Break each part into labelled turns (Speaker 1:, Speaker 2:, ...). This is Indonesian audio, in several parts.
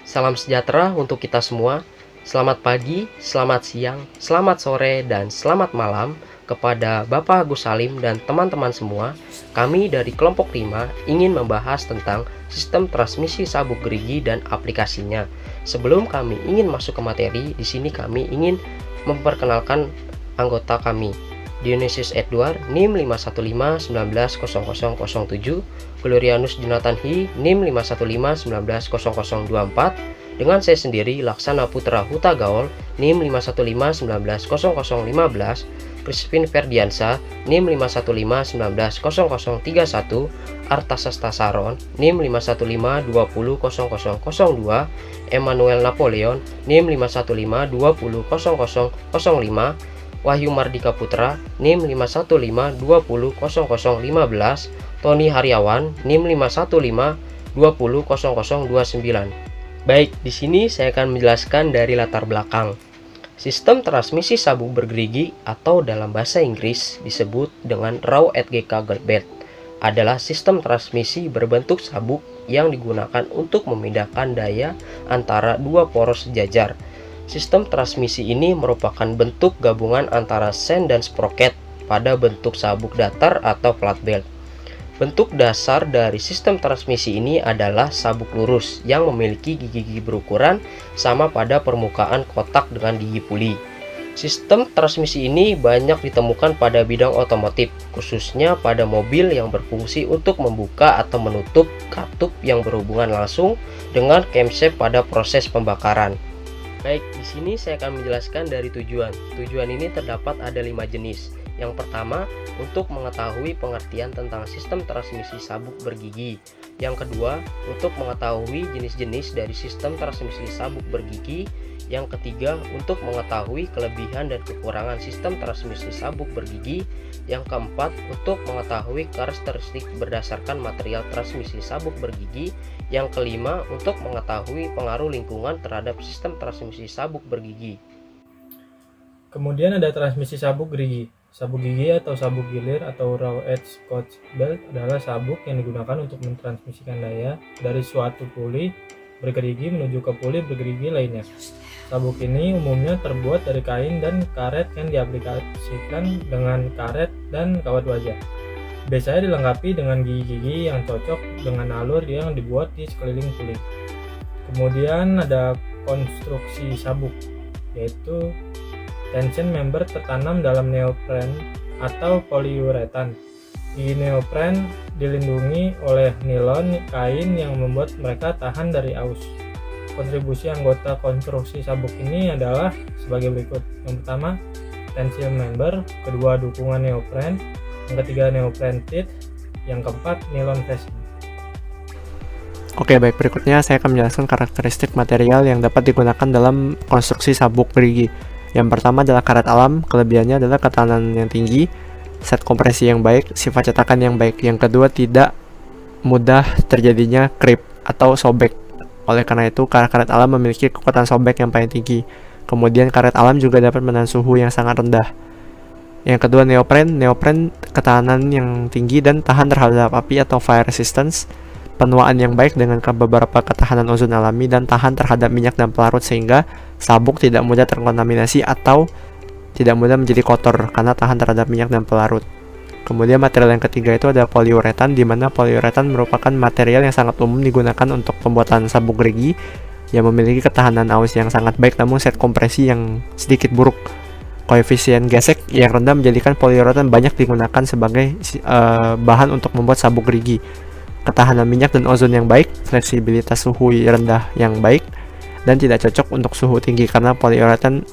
Speaker 1: Salam sejahtera untuk kita semua. Selamat pagi, selamat siang, selamat sore, dan selamat malam kepada Bapak Agus Salim dan teman-teman semua. Kami dari kelompok 5 ingin membahas tentang sistem transmisi sabuk gerigi dan aplikasinya. Sebelum kami ingin masuk ke materi, di sini kami ingin memperkenalkan anggota kami. Dionysius Edward, NIM 515190007, Glorianus Jonathan Hi, NIM 515190024, dengan saya sendiri Laksana Putra Huta Gaul, NIM 515190015, Crispin Ferdiansa, NIM 515190031, Artasasta Saron, NIM 515200002, Emmanuel Napoleon, NIM 515200005, Wahyu Mardika Putra, NIM 515200015, Tony Haryawan, NIM 515200029. Baik, di sini saya akan menjelaskan dari latar belakang. Sistem transmisi sabuk bergerigi atau dalam bahasa Inggris disebut dengan Rao-Edgecke Gilbert adalah sistem transmisi berbentuk sabuk yang digunakan untuk memindahkan daya antara dua poros sejajar. Sistem transmisi ini merupakan bentuk gabungan antara sen dan sprocket pada bentuk sabuk datar atau flat belt. Bentuk dasar dari sistem transmisi ini adalah sabuk lurus yang memiliki gigi-gigi berukuran sama pada permukaan kotak dengan gigi puli. Sistem transmisi ini banyak ditemukan pada bidang otomotif, khususnya pada mobil yang berfungsi untuk membuka atau menutup katup yang berhubungan langsung dengan camshaft pada proses pembakaran. Baik, di sini saya akan menjelaskan dari tujuan. Tujuan ini terdapat ada 5 jenis. Yang pertama, untuk mengetahui pengertian tentang sistem transmisi sabuk bergigi. Yang kedua, untuk mengetahui jenis-jenis dari sistem transmisi sabuk bergigi. Yang ketiga, untuk mengetahui kelebihan dan kekurangan sistem transmisi sabuk bergigi. Yang keempat, untuk mengetahui karakteristik berdasarkan material transmisi sabuk bergigi. Yang kelima, untuk mengetahui pengaruh lingkungan terhadap sistem transmisi sabuk bergigi.
Speaker 2: Kemudian ada transmisi sabuk gerigi. Sabuk gigi atau sabuk gilir atau raw edge Scotch belt adalah sabuk yang digunakan untuk mentransmisikan daya dari suatu puli bergerigi menuju ke puli bergerigi lainnya. Sabuk ini umumnya terbuat dari kain dan karet yang diaplikasikan dengan karet dan kawat wajah. Biasanya dilengkapi dengan gigi-gigi yang cocok dengan alur yang dibuat di sekeliling puli. Kemudian ada konstruksi sabuk, yaitu tension member tertanam dalam neopren atau poliuretan. Gigi neopren dilindungi oleh nilon kain yang membuat mereka tahan dari aus. Kontribusi anggota konstruksi sabuk ini adalah sebagai berikut. Yang pertama, tension member, kedua dukungan neopren, yang ketiga neopren teeth, yang keempat nilon casing.
Speaker 3: Oke, baik, berikutnya saya akan menjelaskan karakteristik material yang dapat digunakan dalam konstruksi sabuk gerigi. Yang pertama adalah karet alam, kelebihannya adalah ketahanan yang tinggi, set kompresi yang baik, sifat cetakan yang baik. Yang kedua, tidak mudah terjadinya creep atau sobek. Oleh karena itu, karet alam memiliki kekuatan sobek yang paling tinggi. Kemudian karet alam juga dapat menahan suhu yang sangat rendah. Yang kedua, neopren ketahanan yang tinggi dan tahan terhadap api atau fire resistance, penuaan yang baik dengan beberapa ketahanan ozon alami, dan tahan terhadap minyak dan pelarut sehingga sabuk tidak mudah terkontaminasi atau tidak mudah menjadi kotor karena tahan terhadap minyak dan pelarut. Kemudian material yang ketiga itu ada poliuretan, di mana poliuretan merupakan material yang sangat umum digunakan untuk pembuatan sabuk gerigi yang memiliki ketahanan aus yang sangat baik namun set kompresi yang sedikit buruk. Koefisien gesek yang rendah menjadikan poliuretan banyak digunakan sebagai bahan untuk membuat sabuk gerigi. Ketahanan minyak dan ozon yang baik, fleksibilitas suhu rendah yang baik, dan tidak cocok untuk suhu tinggi karena poliuretan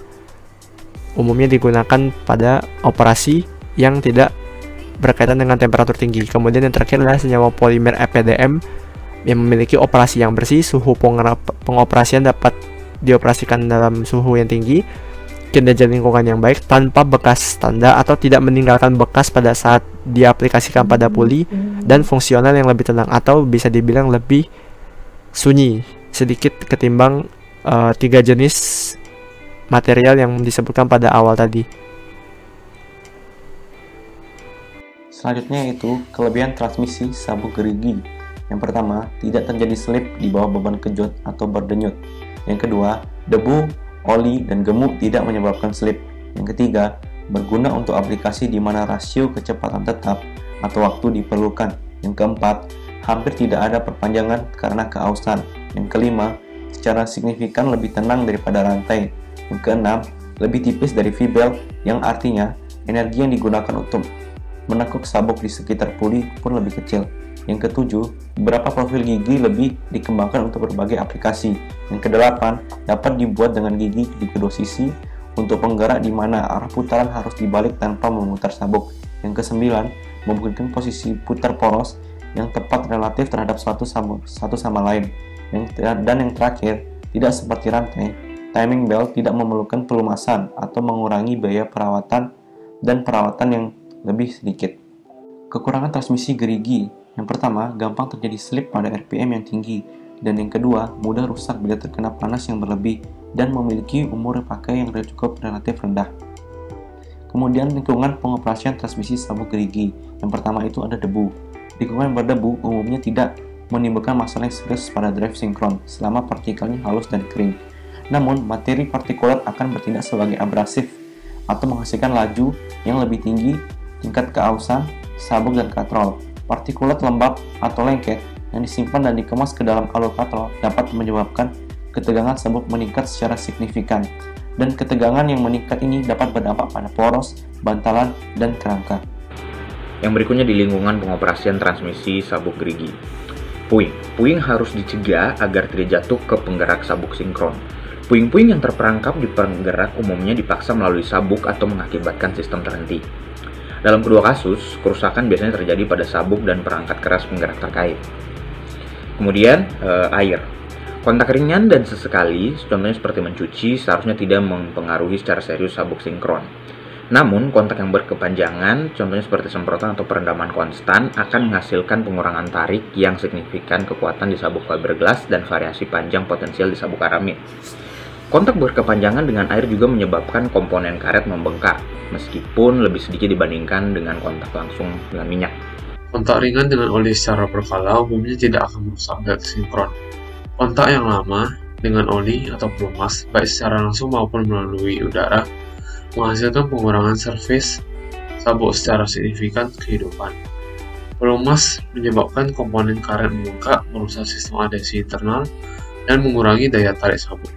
Speaker 3: umumnya digunakan pada operasi yang tidak berkaitan dengan temperatur tinggi. Kemudian yang terakhir adalah senyawa polimer EPDM yang memiliki operasi yang bersih, suhu pengoperasian dapat dioperasikan dalam suhu yang tinggi, kinerja lingkungan yang baik tanpa bekas tanda atau tidak meninggalkan bekas pada saat diaplikasikan pada puli, dan fungsional yang lebih tenang atau bisa dibilang lebih sunyi sedikit ketimbang 3 jenis material yang disebutkan pada awal tadi.
Speaker 4: Selanjutnya yaitu kelebihan transmisi sabuk gerigi. Yang pertama, tidak terjadi slip di bawah beban kejut atau berdenyut. Yang kedua, debu, oli, dan gemuk tidak menyebabkan slip. Yang ketiga, berguna untuk aplikasi di mana rasio kecepatan tetap atau waktu diperlukan. Yang keempat, hampir tidak ada perpanjangan karena keausan. Yang kelima, secara signifikan lebih tenang daripada rantai. Yang keenam, lebih tipis dari V-belt, yang artinya energi yang digunakan untuk menekuk sabuk di sekitar puli pun lebih kecil. Yang ketujuh, beberapa profil gigi lebih dikembangkan untuk berbagai aplikasi. Yang kedelapan, dapat dibuat dengan gigi di kedua sisi untuk penggerak di mana arah putaran harus dibalik tanpa memutar sabuk. Yang kesembilan, memungkinkan posisi putar poros yang tepat relatif terhadap satu sama lain. Dan yang terakhir, tidak seperti rantai, timing belt tidak memerlukan pelumasan atau mengurangi biaya perawatan dan perawatan yang lebih sedikit. Kekurangan transmisi gerigi: yang pertama, gampang terjadi slip pada RPM yang tinggi, dan yang kedua, mudah rusak bila terkena panas yang berlebih dan memiliki umur pakai yang cukup relatif rendah. Kemudian, lingkungan pengoperasian transmisi sabuk gerigi. Yang pertama itu ada debu. Lingkungan berdebu umumnya tidak menimbulkan masalah yang serius pada drive sinkron selama partikelnya halus dan kering. Namun, materi partikulat akan bertindak sebagai abrasif atau menghasilkan laju yang lebih tinggi tingkat keausan sabuk dan katrol. Partikulat lembab atau lengket yang disimpan dan dikemas ke dalam alur katrol dapat menyebabkan ketegangan sabuk meningkat secara signifikan, dan ketegangan yang meningkat ini dapat berdampak pada poros, bantalan, dan kerangka.
Speaker 5: Yang berikutnya di lingkungan pengoperasian transmisi sabuk gerigi. Puing harus dicegah agar tidak jatuh ke penggerak sabuk sinkron. Puing-puing yang terperangkap di penggerak umumnya dipaksa melalui sabuk atau mengakibatkan sistem terhenti. Dalam kedua kasus, kerusakan biasanya terjadi pada sabuk dan perangkat keras penggerak terkait. Kemudian, air. Kontak ringan dan sesekali, contohnya seperti mencuci, seharusnya tidak mempengaruhi secara serius sabuk sinkron. Namun, kontak yang berkepanjangan, contohnya seperti semprotan atau perendaman konstan, akan menghasilkan pengurangan tarik yang signifikan kekuatan di sabuk fiberglass dan variasi panjang potensial di sabuk aramid. Kontak berkepanjangan dengan air juga menyebabkan komponen karet membengkak, meskipun lebih sedikit dibandingkan dengan kontak langsung dengan minyak.
Speaker 6: Kontak ringan dengan oli secara berkala umumnya tidak akan merusak belt sinkron. Kontak yang lama dengan oli atau pelumas, baik secara langsung maupun melalui udara, menghasilkan pengurangan surface sabuk secara signifikan kehidupan. Pelumas menyebabkan komponen karet membengkak, merusak sistem adhesi internal, dan mengurangi daya tarik sabuk.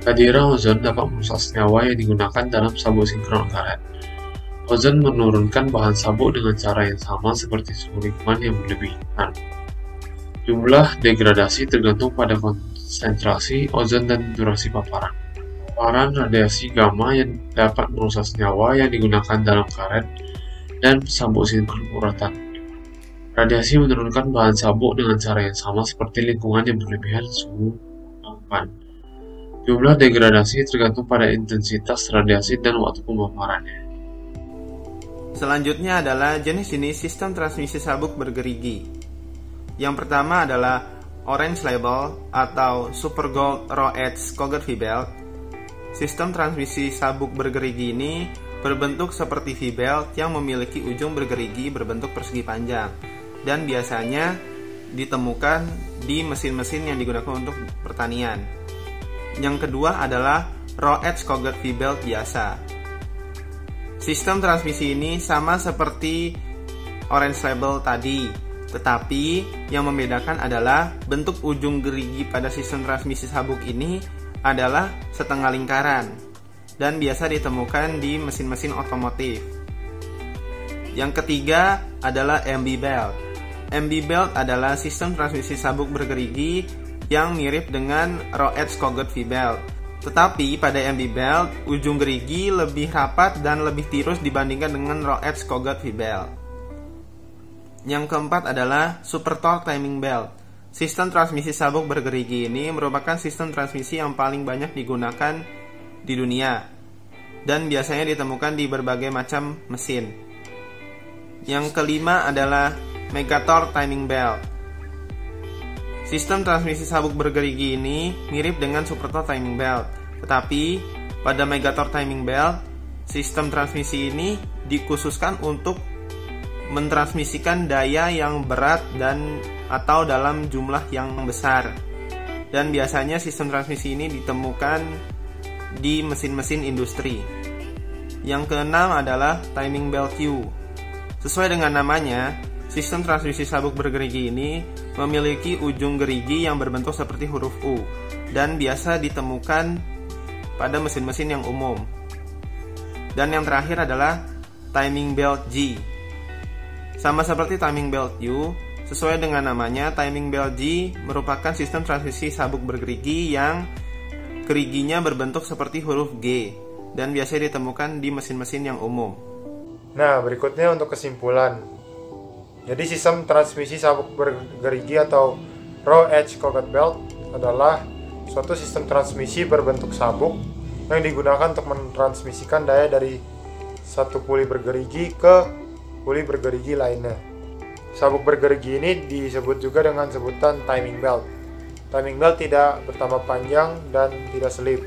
Speaker 6: Kehadiran ozon dapat merusak senyawa yang digunakan dalam sabuk sinkron karet. Ozon menurunkan bahan sabuk dengan cara yang sama seperti suhu lingkungan yang berlebihan. Jumlah degradasi tergantung pada konsentrasi ozon dan durasi paparan. Paparan radiasi gamma yang dapat merusak senyawa yang digunakan dalam karet dan sabuk sinkron uratan. Radiasi menurunkan bahan sabuk dengan cara yang sama seperti lingkungan yang berlebihan suhu lingkungan. Jumlah degradasi tergantung pada intensitas radiasi dan waktu pemaparannya.
Speaker 7: Selanjutnya adalah jenis-jenis sistem transmisi sabuk bergerigi. Yang pertama adalah Orange Label atau Super Gold Raw Edge Cogged V-belt. Sistem transmisi sabuk bergerigi ini berbentuk seperti V-belt yang memiliki ujung bergerigi berbentuk persegi panjang dan biasanya ditemukan di mesin-mesin yang digunakan untuk pertanian. Yang kedua adalah Raw Edge Cogged V-belt biasa. Sistem transmisi ini sama seperti Orange Label tadi, tetapi yang membedakan adalah bentuk ujung gerigi pada sistem transmisi sabuk ini adalah setengah lingkaran dan biasa ditemukan di mesin-mesin otomotif. Yang ketiga adalah MB belt. MB belt adalah sistem transmisi sabuk bergerigi yang mirip dengan Raw Edge Cogged V-belt. Tetapi pada MB belt, ujung gerigi lebih rapat dan lebih tirus dibandingkan dengan Raw Edge Cogged V-belt. Yang keempat adalah Super Torque Timing Belt. Sistem transmisi sabuk bergerigi ini merupakan sistem transmisi yang paling banyak digunakan di dunia dan biasanya ditemukan di berbagai macam mesin. Yang kelima adalah Megatorque Timing Belt. Sistem transmisi sabuk bergerigi ini mirip dengan Super Torque Timing Belt, tetapi pada Megatorque Timing Belt, sistem transmisi ini dikhususkan untuk mentransmisikan daya yang berat dan atau dalam jumlah yang besar. Dan biasanya sistem transmisi ini ditemukan di mesin-mesin industri. Yang keenam adalah timing belt U. Sesuai dengan namanya, sistem transmisi sabuk bergerigi ini memiliki ujung gerigi yang berbentuk seperti huruf U dan biasa ditemukan pada mesin-mesin yang umum. Dan yang terakhir adalah timing belt G. Sama seperti timing belt U, sesuai dengan namanya, timing belt G merupakan sistem transmisi sabuk bergerigi yang geriginya berbentuk seperti huruf G dan biasa ditemukan di mesin-mesin yang umum.
Speaker 2: Nah, berikutnya untuk kesimpulan. Jadi sistem transmisi sabuk bergerigi atau raw edge cogged belt adalah suatu sistem transmisi berbentuk sabuk yang digunakan untuk mentransmisikan daya dari satu puli bergerigi ke puli bergerigi lainnya. Sabuk bergerigi ini disebut juga dengan sebutan timing belt. Timing belt tidak bertambah panjang dan tidak selip,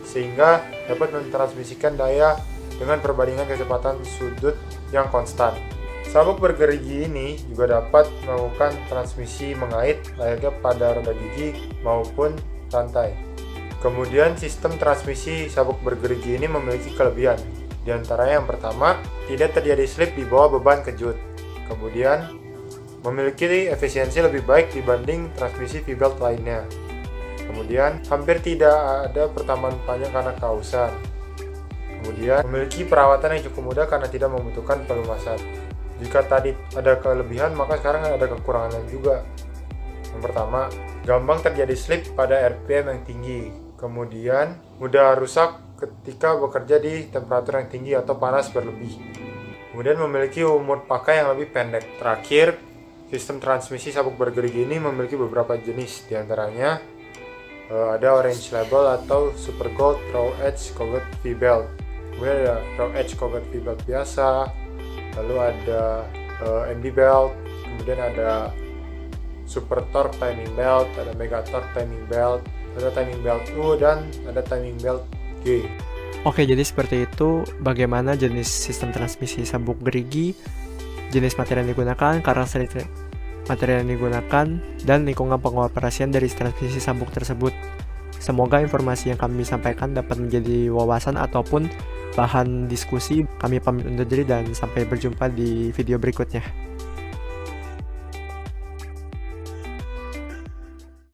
Speaker 2: sehingga dapat mentransmisikan daya dengan perbandingan kecepatan sudut yang konstan. Sabuk bergerigi ini juga dapat melakukan transmisi mengait layaknya pada roda gigi maupun rantai. Kemudian sistem transmisi sabuk bergerigi ini memiliki kelebihan. Di antaranya yang pertama, tidak terjadi slip di bawah beban kejut. Kemudian, memiliki efisiensi lebih baik dibanding transmisi V-belt lainnya. Kemudian, hampir tidak ada pertambahan panjang karena kausan. Kemudian, memiliki perawatan yang cukup mudah karena tidak membutuhkan pelumasan. Jika tadi ada kelebihan, maka sekarang ada kekurangan juga. Yang pertama, gampang terjadi slip pada RPM yang tinggi. Kemudian, mudah rusak ketika bekerja di temperatur yang tinggi atau panas berlebih. Kemudian memiliki umur pakai yang lebih pendek. Terakhir, sistem transmisi sabuk bergerigi ini memiliki beberapa jenis. Di antaranya ada orange label atau super gold raw edge cogged V-belt. Kemudian ada raw edge cogged V-belt biasa. Lalu ada MB belt. Kemudian ada super torque timing belt, ada mega torque timing belt, ada timing belt U, dan ada timing belt G.
Speaker 3: Oke, jadi seperti itu bagaimana jenis sistem transmisi sabuk gerigi, jenis materi yang digunakan, karakteristik materi yang digunakan, dan lingkungan pengoperasian dari transmisi sabuk tersebut. Semoga informasi yang kami sampaikan dapat menjadi wawasan ataupun bahan diskusi. Kami pamit undur diri dan sampai berjumpa di video berikutnya.